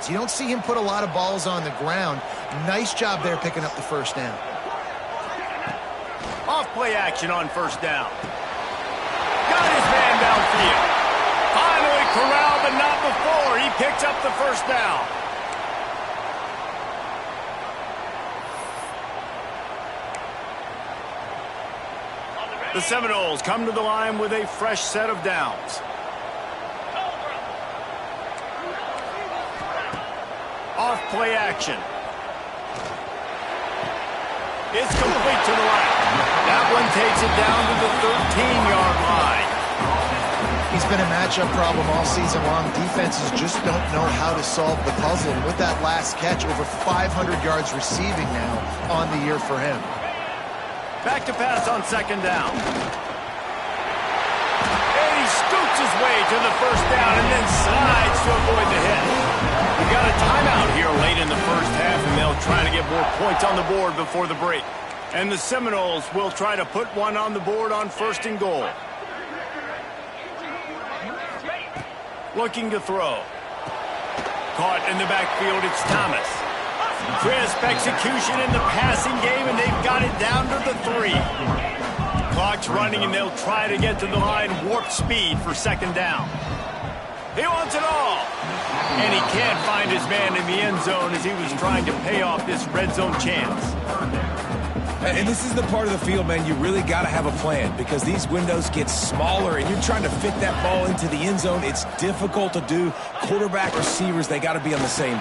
defense. You don't see him put a lot of balls on the ground. Nice job there picking up the first down. Off-play action on first down. Got his man downfield. Finally corralled, but not before. He picks up the first down. The Seminoles come to the line with a fresh set of downs. Off-play action. It's complete to the right. That one takes it down to the 13-yard line. He's been a matchup problem all season long. Defenses just don't know how to solve the puzzle. And with that last catch, over 500 yards receiving now on the year for him. Back to pass on second down. And he scoots his way to the first down and then slides to avoid the hit. We got a timeout here late in the first half, and they'll try to get more points on the board before the break. And the Seminoles will try to put one on the board on first and goal. Looking to throw. Caught in the backfield, it's Thomas. Crisp execution in the passing game, and they've got it down to the 3. Clock's running, and they'll try to get to the line warp speed for second down. He wants it all. And he can't find his man in the end zone as he was trying to pay off this red zone chance. And this is the part of the field, man, you really got to have a plan because these windows get smaller and you're trying to fit that ball into the end zone. It's difficult to do. Quarterback, receivers, they got to be on the same.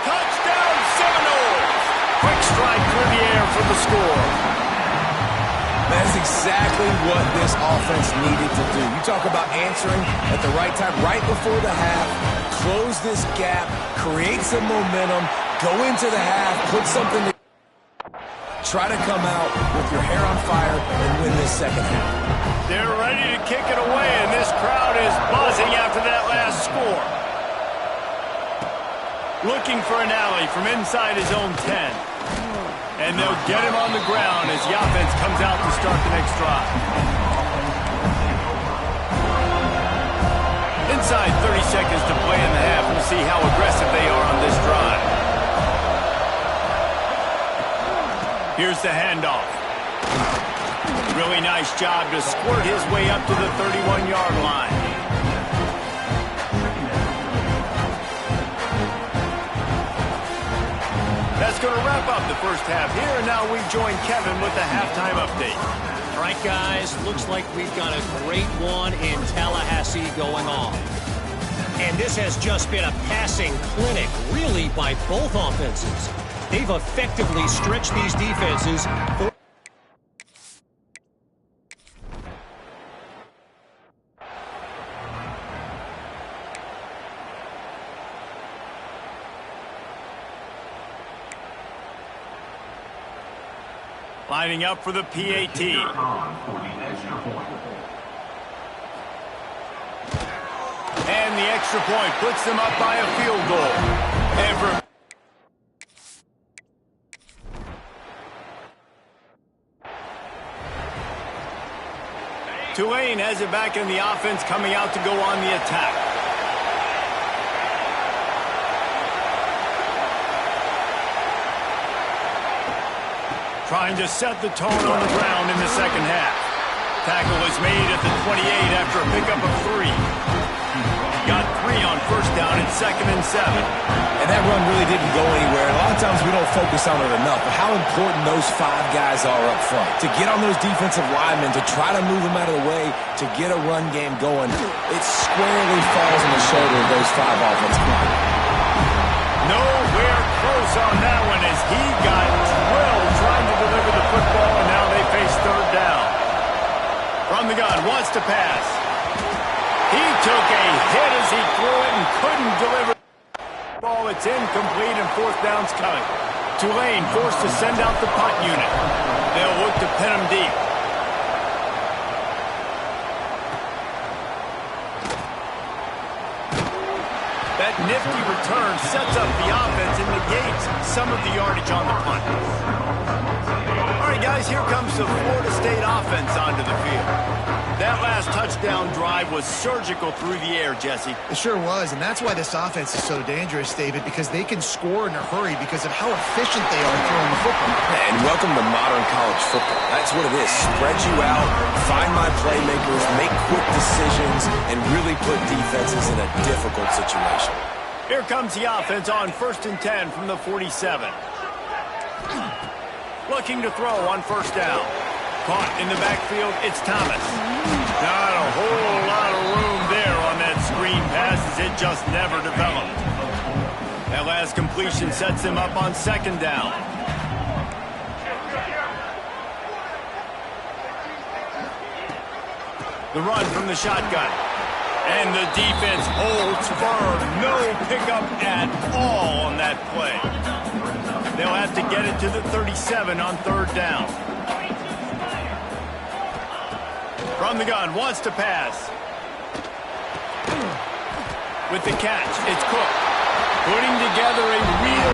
Touchdown, Seminoles! Quick strike through the air for the score. That's exactly what this offense needed to do. You talk about answering at the right time, right before the half, close this gap, create some momentum, go into the half, put something together. Try to come out with your hair on fire and win this second half. They're ready to kick it away, and this crowd is buzzing after that last score. Looking for an alley from inside his own 10. And they'll get him on the ground as the offense comes out to start the next drive. Inside 30 seconds to play in the half. We'll see how aggressive they are on this drive. Here's the handoff. Really nice job to squirt his way up to the 31-yard line. That's going to wrap up the first half here, and now we join Kevin with the halftime update. All right, guys, looks like we've got a great one in Tallahassee going on. And this has just been a passing clinic, really, by both offenses. They've effectively stretched these defenses for lining up for the PAT. And the extra point puts them up by a field goal. And for Tulane has it back in the offense, coming out to go on the attack. Trying to set the tone on the ground in the second half. Tackle is made at the 28 after a pickup of 3. Got 3 on first down and 2nd and 7. And that run really didn't go anywhere. A lot of times we don't focus on it enough, but how important those 5 guys are up front. To get on those defensive linemen, to try to move them out of the way, to get a run game going, it squarely falls on the shoulder of those 5 offensive linemen. Nowhere close on that one as he got drilled trying to deliver the football, and now they face third down. From the gun, wants to pass. He took a hit as he threw it and couldn't deliver the ball. It's incomplete and 4th down's coming. Tulane forced to send out the punt unit. They'll look to pin him deep. That nifty return sets up the offense and negates some of the yardage on the punt. All right, guys, here comes the Florida State offense onto the field. That last touchdown down drive was surgical through the air, Jesse. It sure was, and that's why this offense is so dangerous, David, because they can score in a hurry because of how efficient they are throwing the football. And welcome to modern college football. That's what it is. Spread you out, find my playmakers, make quick decisions, and really put defenses in a difficult situation. Here comes the offense on 1st and 10 from the 47. Looking to throw on 1st down. Caught in the backfield, it's Thomas. Not a whole lot of room there on that screen pass as it just never developed. That last completion sets him up on 2nd down. The run from the shotgun. And the defense holds firm. No pickup at all on that play. They'll have to get it to the 37 on 3rd down. From the gun, wants to pass. With the catch, it's Cook. Putting together a real...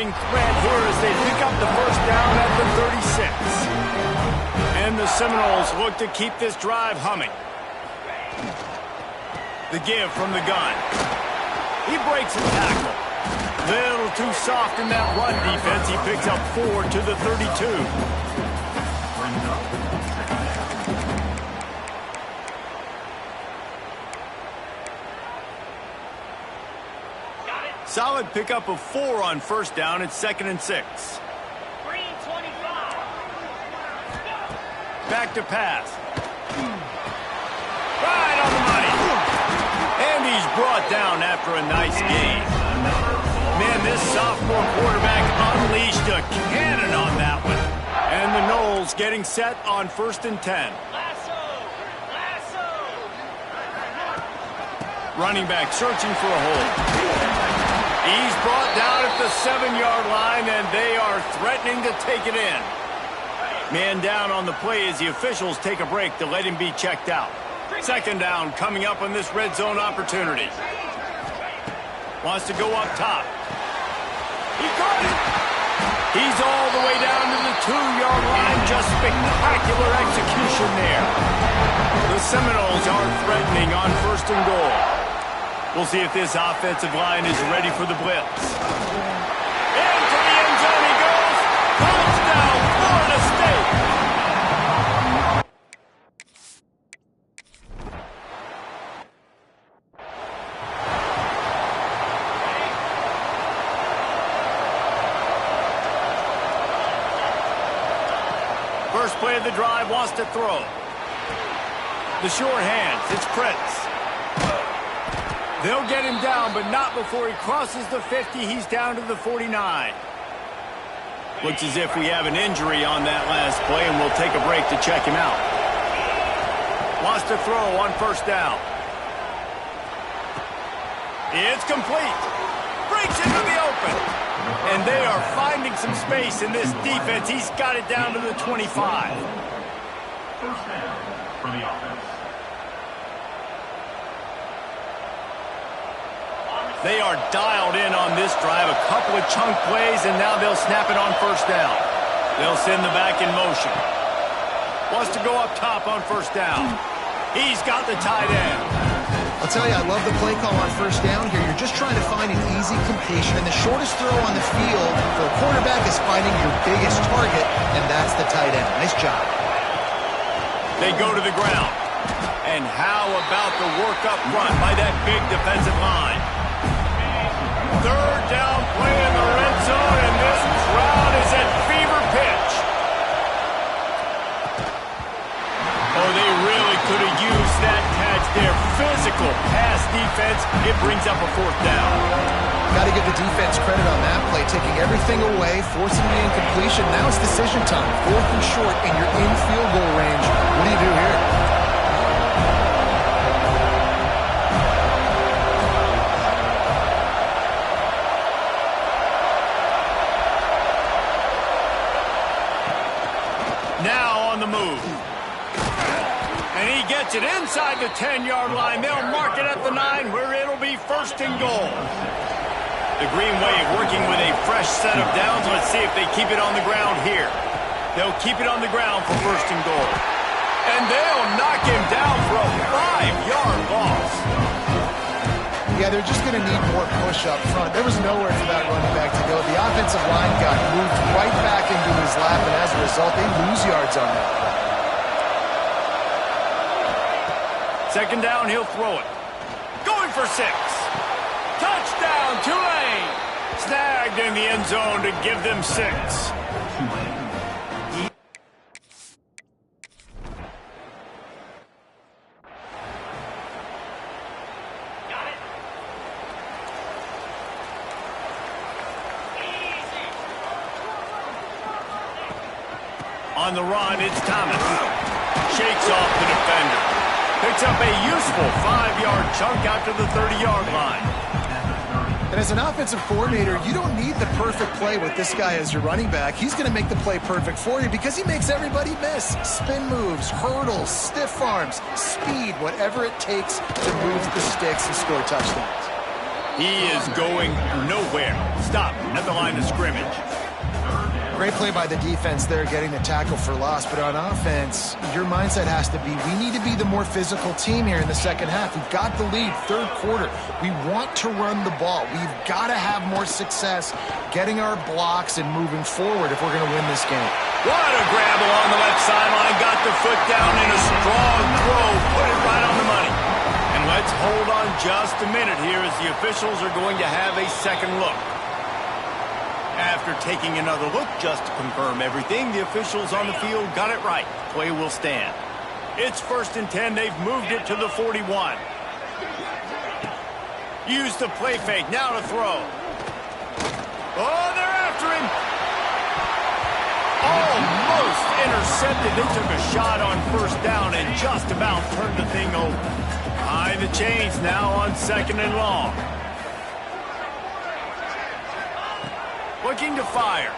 threat here as they pick up the 1st down at the 36. And the Seminoles look to keep this drive humming. The give from the gun. He breaks a tackle. Little too soft in that run defense. He picks up 4 to the 32. Solid pickup of 4 on 1st down. It's 2nd and 6. Back to pass. Right on the money. And he's brought down after a nice gain. Man, this sophomore quarterback unleashed a cannon on that one. And the Noles getting set on 1st and 10. Running back searching for a hole. He's brought down at the 7-yard line, and they are threatening to take it in. Man down on the play as the officials take a break to let him be checked out. 2nd down coming up on this red zone opportunity. Wants to go up top. He caught it. He's all the way down to the 2-yard line. Just spectacular execution there. The Seminoles are threatening on 1st and goal. We'll see if this offensive line is ready for the blitz. Into the end zone he goes. Touchdown, Florida State. First play of the drive, wants to throw. The sure hands, it's Prince. They'll get him down, but not before he crosses the 50. He's down to the 49. Looks as if we have an injury on that last play, and we'll take a break to check him out. Wants to throw on 1st down. It's complete. Breaks into the open. And they are finding some space in this defense. He's got it down to the 25. First down for the offense. They are dialed in on this drive. A couple of chunk plays, and now they'll snap it on 1st down. They'll send the back in motion. Wants to go up top on 1st down. He's got the tight end. I'll tell you, I love the play call on 1st down here. You're just trying to find an easy completion, and the shortest throw on the field for a quarterback is finding your biggest target, and that's the tight end. Nice job. They go to the ground. And how about the work up front by that big defensive line? 3rd down play in the red zone, and this crowd is at fever pitch. Oh, they really could have used that catch there. Physical pass defense. It brings up a 4th down. Got to give the defense credit on that play, taking everything away, forcing the incompletion. Now it's decision time. 4th and short, and you're in field goal range. What do you do here? inside the 10-yard line. They'll mark it at the 9 where it'll be first and goal. The Green Wave working with a fresh set of downs. Let's see if they keep it on the ground here. They'll keep it on the ground for first and goal. And they'll knock him down for a 5-yard loss. Yeah, they're just going to need more push up front. There was nowhere for that running back to go. The offensive line got moved right back into his lap, and as a result, they lose yards on that play. Second down, he'll throw it. Going for 6. Touchdown, Tulane. Snagged in the end zone to give them 6. On the run, it's Thomas. Shakes off the defender. Picks up a useful 5-yard chunk out to the 30-yard line. And as an offensive coordinator, you don't need the perfect play with this guy as your running back. He's going to make the play perfect for you because he makes everybody miss. Spin moves, hurdles, stiff arms, speed, whatever it takes to move the sticks and score touchdowns. He is going nowhere. Stop at the line of scrimmage. Great play by the defense there, getting the tackle for loss. But on offense, your mindset has to be, we need to be the more physical team here in the second half. We've got the lead, third quarter. We want to run the ball. We've got to have more success getting our blocks and moving forward if we're going to win this game. What a grab along the left sideline. Got the foot down in a strong throw. Put it right on the money. And let's hold on just a minute here as the officials are going to have a second look. After taking another look just to confirm everything, the officials on the field got it right. Play will stand. It's first and 10. They've moved it to the 41. Use the play fake. Now to throw. Oh, they're after him. Almost intercepted. They took a shot on first down and just about turned the thing over. Behind the chains now on second and long. Looking to fire.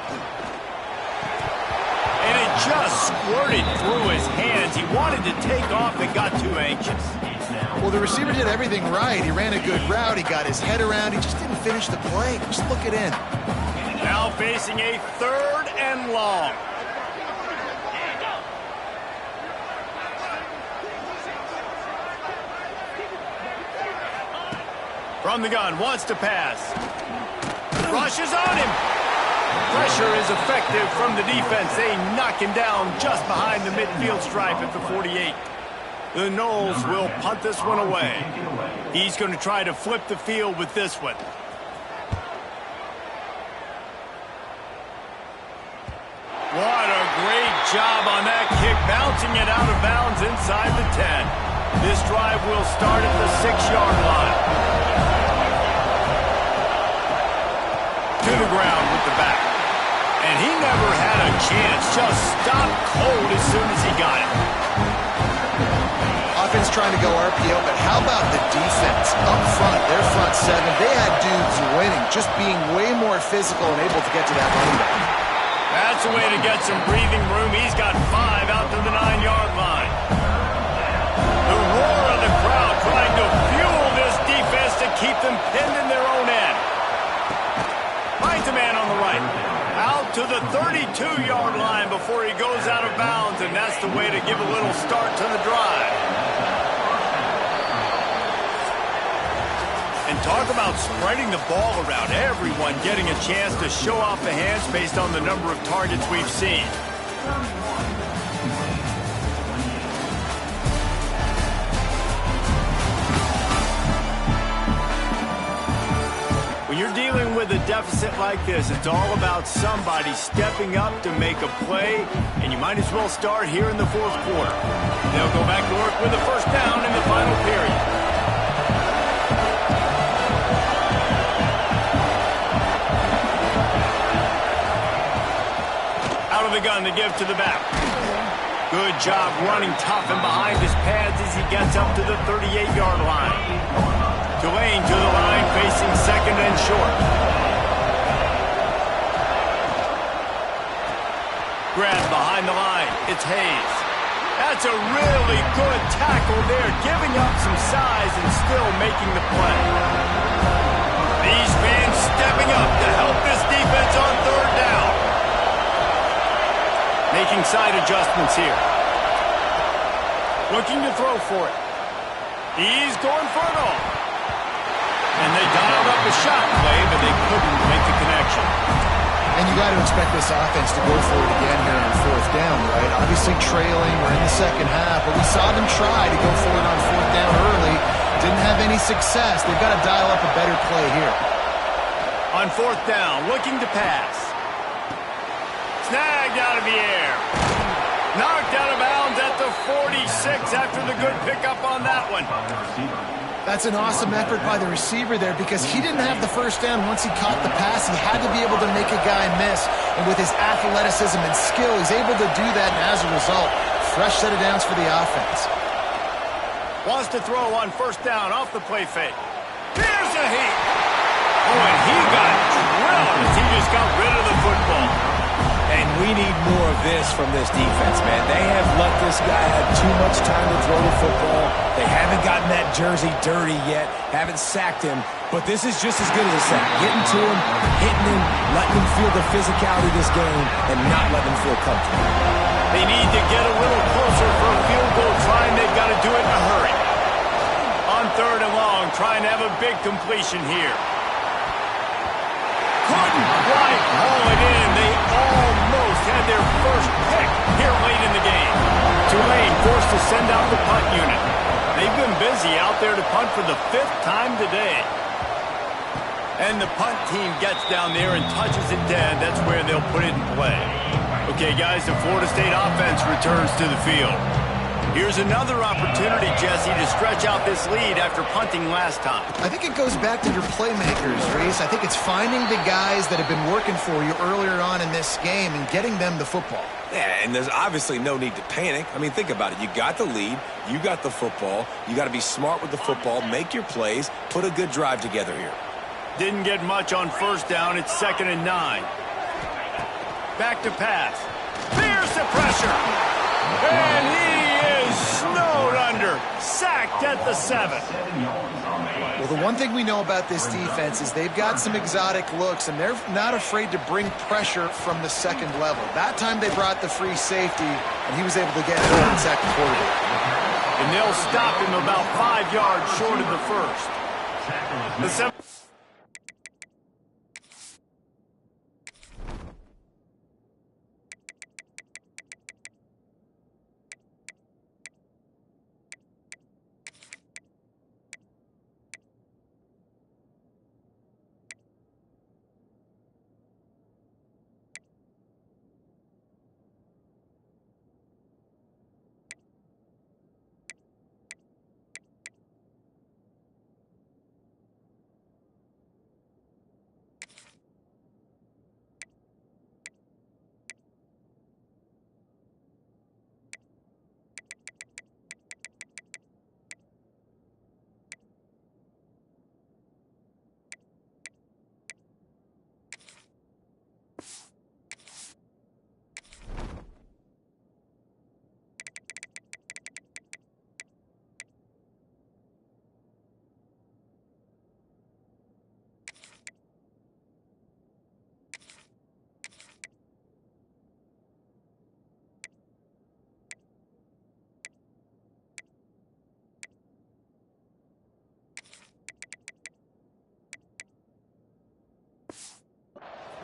And it just squirted through his hands. He wanted to take off and got too anxious. Well, the receiver did everything right. He ran a good route. He got his head around. He just didn't finish the play. Just look it in. Now facing a third and long. From the gun, wants to pass. Rushes on him. Pressure is effective from the defense. They knock him down just behind the midfield stripe at the 48. The Noles will punt this one away. He's going to try to flip the field with this one. What a great job on that kick, bouncing it out of bounds inside the 10. This drive will start at the 6-yard line. To the ground with the back. And he never had a chance. Just stopped cold as soon as he got it. Offense trying to go RPO, but how about the defense up front? Their front seven, they had dudes winning, just being way more physical and able to get to that running back. That's a way to get some breathing room. He's got 5 out to the 9-yard line. The roar of the crowd trying to fuel this defense to keep them pinned in their own end. Finds a man on the right. Out to the 32-yard line before he goes out of bounds, and that's the way to give a little start to the drive. And talk about spreading the ball around. Everyone getting a chance to show off the hands based on the number of targets we've seen. When you're dealing with a deficit like this, it's all about somebody stepping up to make a play, and you might as well start here in the fourth quarter. They'll go back to work with a first down in the final period. Out of the gun to give to the back. Good job running tough and behind his pads as he gets up to the 38-yard line. Tulane to the line, facing second and short. Grab behind the line. It's Hayes. That's a really good tackle there, giving up some size and still making the play. These fans stepping up to help this defense on third down. Making side adjustments here. Looking to throw for it. He's going for it all. And they dialed up a shot play, but they couldn't make the connection. And you got to expect this offense to go for it again here on fourth down, right? Obviously trailing, we're in the second half, but we saw them try to go for it on fourth down early. Didn't have any success. They've got to dial up a better play here. On fourth down, looking to pass. Snagged out of the air. Knocked out of bounds at the 46 after the good pickup on that one. That's an awesome effort by the receiver there because he didn't have the first down once he caught the pass. He had to be able to make a guy miss. And with his athleticism and skill, he's able to do that. And as a result, fresh set of downs for the offense. Wants to throw on first down off the play fake. Here's a heat. Oh, and he got drilled as he just got rid of the football. And we need more of this from this defense, man. They have let this guy have too much time to throw the football. They haven't gotten that jersey dirty yet, haven't sacked him, but this is just as good as a sack. Getting to him, hitting him, letting him feel the physicality of this game, and not letting him feel comfortable. They need to get a little closer for a field goal try, and they've got to do it in a hurry. On third and long, trying to have a big completion here. Couldn't quite haul it in. They almost had their first pick here late in the game. Tulane forced to send out the punt unit. They've been busy out there to punt for the 5th time today. And the punt team gets down there and touches it dead. That's where they'll put it in play. Okay, guys, the Florida State offense returns to the field. Here's another opportunity, Jesse, to stretch out this lead after punting last time. I think it goes back to your playmakers, Reese. I think it's finding the guys that have been working for you earlier on in this game and getting them the football. Yeah, and there's obviously no need to panic. I mean, think about it. You got the lead. You got the football. You got to be smart with the football, make your plays, put a good drive together here. Didn't get much on first down. It's 2nd and 9. Back to pass. Fears the pressure. And he is snowed under. Sacked at the 7. Well, the one thing we know about this defense is they've got some exotic looks, and they're not afraid to bring pressure from the second level. That time they brought the free safety, and he was able to get it and sack the quarterback. And they'll stop him about 5 yards short of the first. The 7.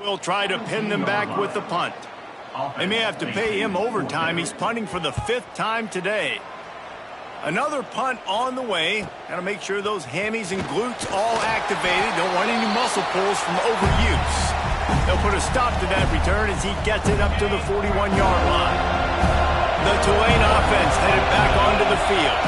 Will try to pin them back with the punt. They may have to pay him overtime. He's punting for the 5th time today. Another punt on the way. Got to make sure those hammies and glutes all activated. Don't want any muscle pulls from overuse. They'll put a stop to that return as he gets it up to the 41-yard line. The Tulane offense headed back onto the field.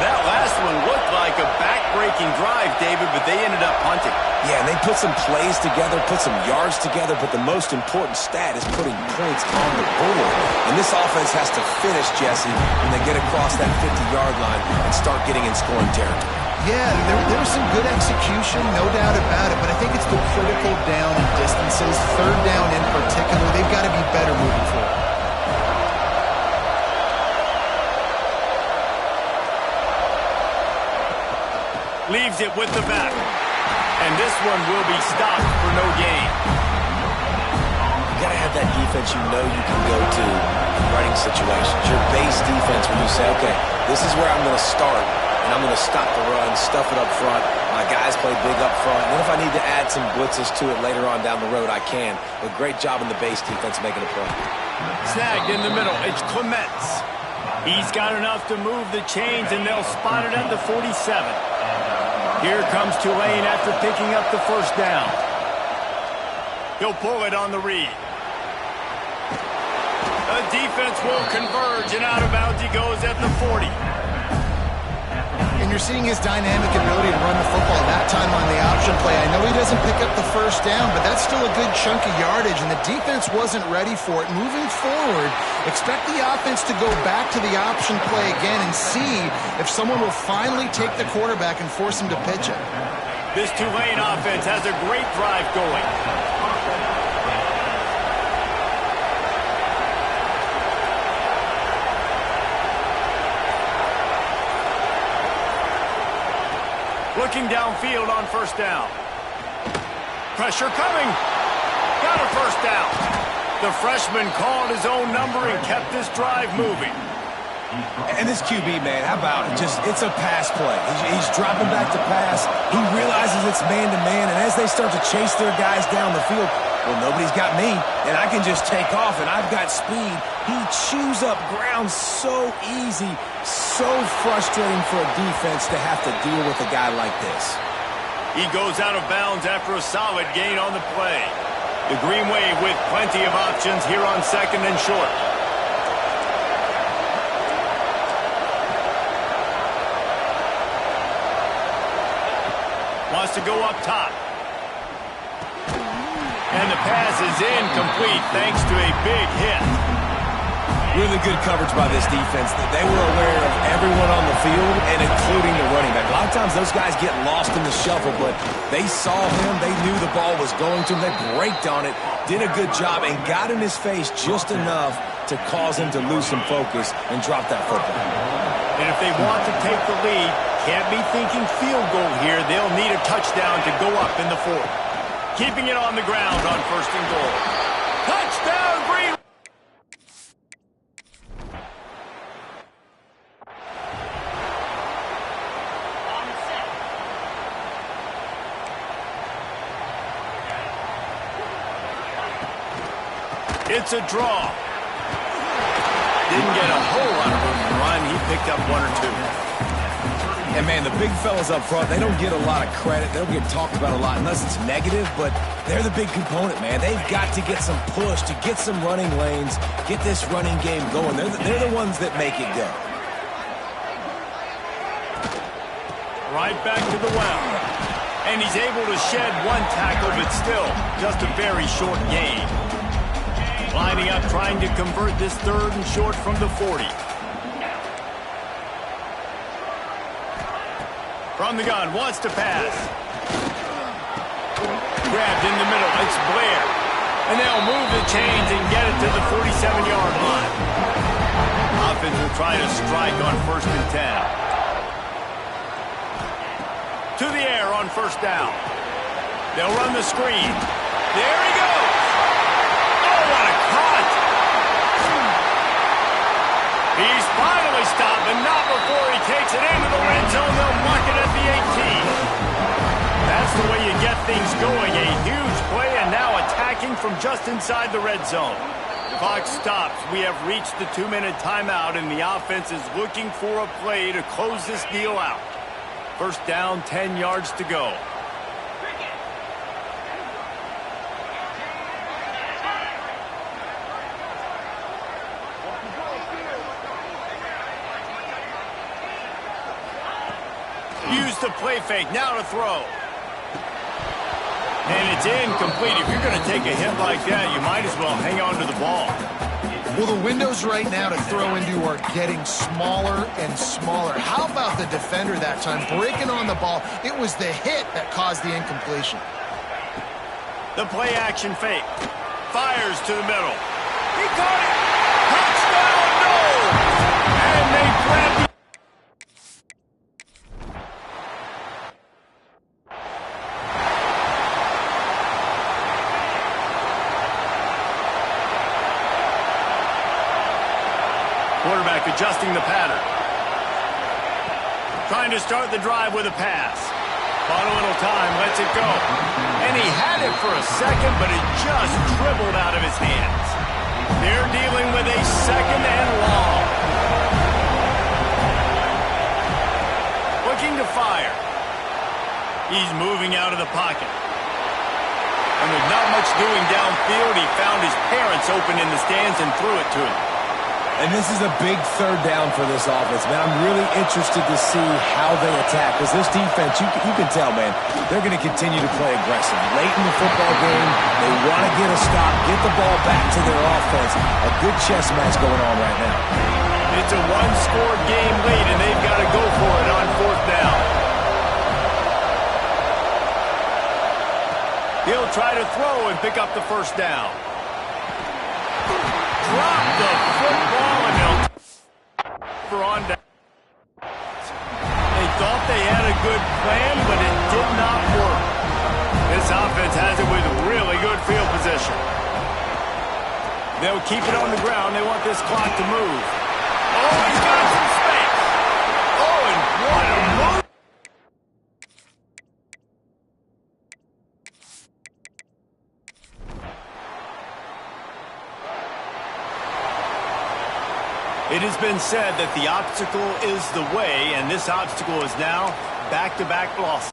That last one looked like a back-breaking drive, David, but they ended up punting. Yeah, and they put some plays together, put some yards together, but the most important stat is putting points on the board. And this offense has to finish, Jesse, when they get across that 50-yard line and start getting in scoring territory. Yeah, there was some good execution, no doubt about it, but I think it's the critical down and distances, third down in particular. They've got to be better moving forward. Leaves it with the back. And this one will be stopped for no gain. You got to have that defense you know you can go to in running situations. Your base defense when you say, okay, this is where I'm going to start, and I'm going to stop the run, stuff it up front. My guys play big up front. And then if I need to add some blitzes to it later on down the road, I can. But great job in the base defense making a play. Snagged in the middle. It's Clements. He's got enough to move the chains, and they'll spot it at the 47. Here comes Tulane after picking up the first down. He'll pull it on the read. The defense will converge, and out of bounds he goes at the 40. And you're seeing his dynamic ability to run the football that time on the option play. I know he doesn't pick up the first down, but that's still a good chunk of yardage, and the defense wasn't ready for it. Moving forward, expect the offense to go back to the option play again and see if someone will finally take the quarterback and force him to pitch it. This Tulane offense has a great drive going. Looking downfield on first down. Pressure coming. Got a first down. The freshman called his own number and kept this drive moving. And this QB, man, how about it? It's a pass play. He's dropping back to pass. He realizes it's man-to-man, and as they start to chase their guys down the field, well, nobody's got me, and I can just take off, and I've got speed. He chews up ground so easy, so frustrating for a defense to have to deal with a guy like this. He goes out of bounds after a solid gain on the play. The Green Wave with plenty of options here on second and short. Wants to go up top. And the pass is incomplete thanks to a big hit. Really good coverage by this defense. They were aware of everyone on the field, and including the running back. A lot of times those guys get lost in the shuffle, but they saw him. They knew the ball was going to him. They braked on it, did a good job, and got in his face just enough to cause him to lose some focus and drop that football. And if they want to take the lead, can't be thinking field goal here. They'll need a touchdown to go up in the fourth. Keeping it on the ground on first and goal. Touchdown, Green! It's a draw. Didn't get a whole lot of room to run. He picked up one or two. And, man, the big fellas up front, they don't get a lot of credit. They don't get talked about a lot unless it's negative, but they're the big component, man. They've got to get some push, to get some running lanes, get this running game going. They're the ones that make it go. Right back to the well. And he's able to shed one tackle, but still just a very short gain. Lining up, trying to convert this third and short from the 40. From the gun, wants to pass. Grabbed in the middle, it's Blair. And they'll move the chains and get it to the 47-yard line. Offense will try to strike on first and 10. To the air on first down. They'll run the screen. There he goes. Oh, what a cut. He's finally stopped, but not before he takes it into the red zone. They'll mark it at the 18. That's the way you get things going. A huge play, and now attacking from just inside the red zone. Clock stops. We have reached the 2-minute timeout, and the offense is looking for a play to close this deal out. First down, 10 yards to go. Use the play fake, now to throw. And it's incomplete. If you're going to take a hit like that, you might as well hang on to the ball. Well, the windows right now to throw into are getting smaller and smaller. How about the defender that time breaking on the ball? It was the hit that caused the incompletion. The play action fake. Fires to the middle. He caught it. Touchdown, no! And they grab the... trying to start the drive with a pass. Bought a little time, lets it go. And he had it for a second, but it just dribbled out of his hands. They're dealing with a second and long. Looking to fire. He's moving out of the pocket. And with not much doing downfield, he found his parents open in the stands and threw it to him. And this is a big third down for this offense, man. I'm really interested to see how they attack. Because this defense, you can tell, man, they're going to continue to play aggressive. Late in the football game, they want to get a stop, get the ball back to their offense. A good chess match going on right now. It's a one-score game late, and they've got to go for it on fourth down. He'll try to throw and pick up the first down. Drop the football, and they'll for on down. They thought they had a good plan, but it did not work. This offense has it with really good field position. They'll keep it on the ground. They want this clock to move. Oh, he's got some space. Oh, and what a move. It has been said that the obstacle is the way, and this obstacle is now back-to-back losses.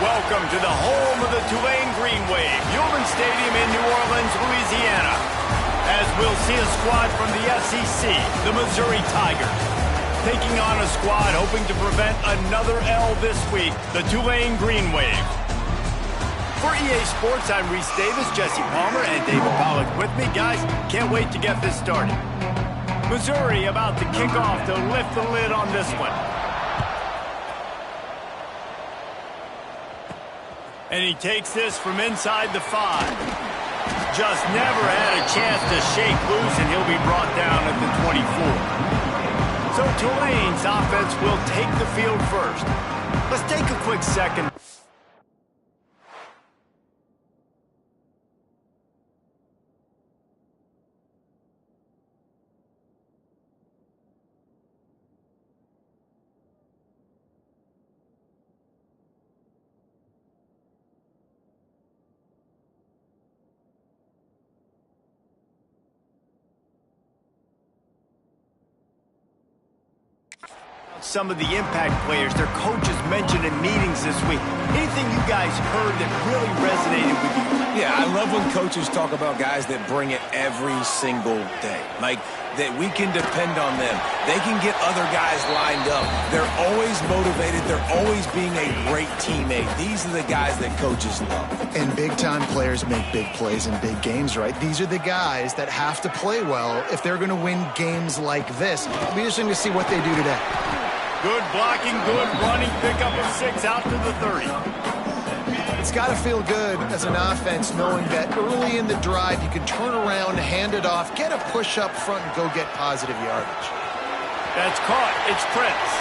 Welcome to the home of the Tulane Green Wave, Human Stadium in New Orleans, Louisiana. As we'll see a squad from the SEC, the Missouri Tigers, taking on a squad hoping to prevent another L this week, the Tulane Green Wave. For EA Sports, I'm Reese Davis, Jesse Palmer, and David Pollack with me. Guys, can't wait to get this started. Missouri about to kick off to lift the lid on this one. And he takes this from inside the 5. Just never had a chance to shake loose, and he'll be brought down at the 24. So Tulane's offense will take the field first. Let's take a quick second. Some of the impact players their coaches mentioned in meetings this week. Anything you guys heard that really resonated with you? Yeah, I love when coaches talk about guys that bring it every single day. Like, that we can depend on them. They can get other guys lined up. They're always motivated. They're always being a great teammate. These are the guys that coaches love. And big-time players make big plays in big games, right? These are the guys that have to play well if they're going to win games like this. It'll be interesting to see what they do today. Good blocking, good running, pickup of 6 out to the 30. It's got to feel good as an offense knowing that early in the drive you can turn around, hand it off, get a push up front, and go get positive yardage. That's caught. It's Prince.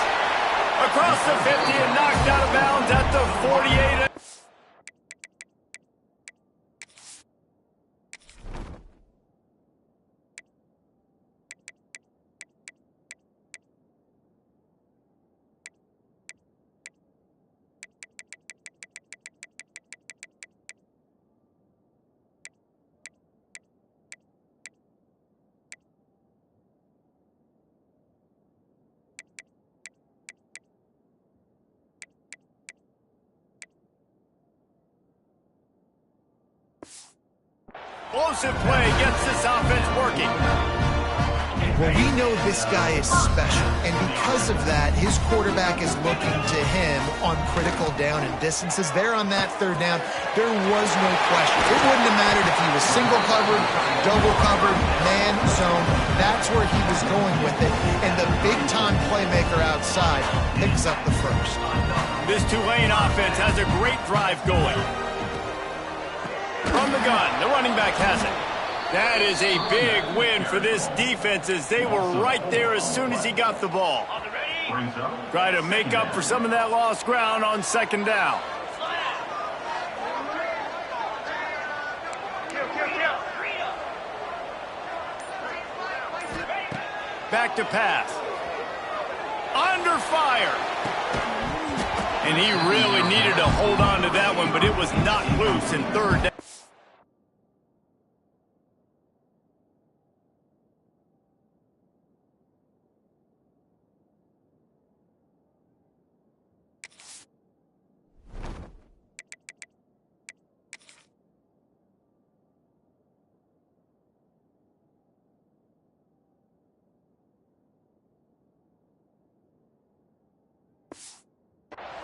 Across the 50 and knocked out of bounds at the 48. Explosive play gets this offense working. Well, we know this guy is special, and because of that, his quarterback is looking to him on critical down and distances. There on that third down, there was no question. It wouldn't have mattered if he was single covered, double covered, man, zone. That's where he was going with it, and the big-time playmaker outside picks up the first. This Tulane offense has a great drive going. From the gun, the running back has it. That is a big win for this defense as they were right there as soon as he got the ball. Try to make up for some of that lost ground on second down. Back to pass. Under fire. And he really needed to hold on to that one, but it was not loose in third down.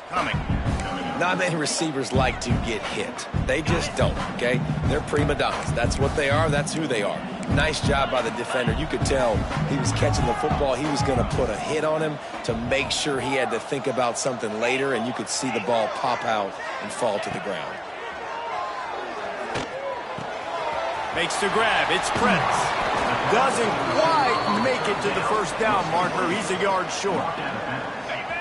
Coming. Not many receivers like to get hit. They just don't, okay? They're prima donnas. That's what they are. That's who they are. Nice job by the defender. You could tell he was catching the football. He was going to put a hit on him to make sure he had to think about something later, and you could see the ball pop out and fall to the ground. Makes the grab. It's Prince. Doesn't quite make it to the first down marker. He's a yard short.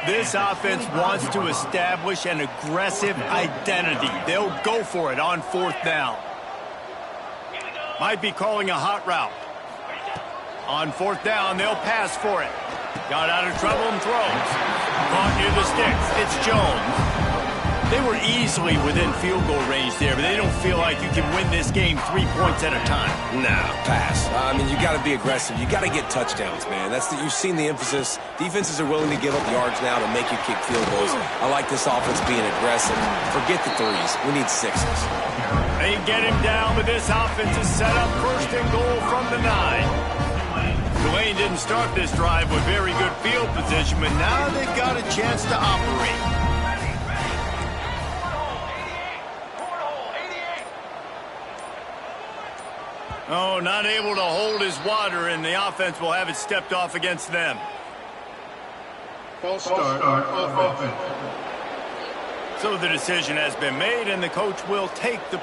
This offense wants to establish an aggressive identity. They'll go for it on fourth down. Might be calling a hot route. On fourth down, they'll pass for it. Got out of trouble and throws. Caught near the sticks. It's Jones. They were easily within field goal range there, but they don't feel like you can win this game 3 points at a time. Nah, pass. I mean, you got to be aggressive. You got to get touchdowns, man. You've seen the emphasis. Defenses are willing to give up yards now to make you kick field goals. I like this offense being aggressive. Forget the threes. We need sixes. They get him down, but this offense is set up first and goal from the 9. Tulane didn't start this drive with very good field position, but now they've got a chance to operate. Oh, not able to hold his water, and the offense will have it stepped off against them. False start offense. So So the decision has been made, and the coach will take the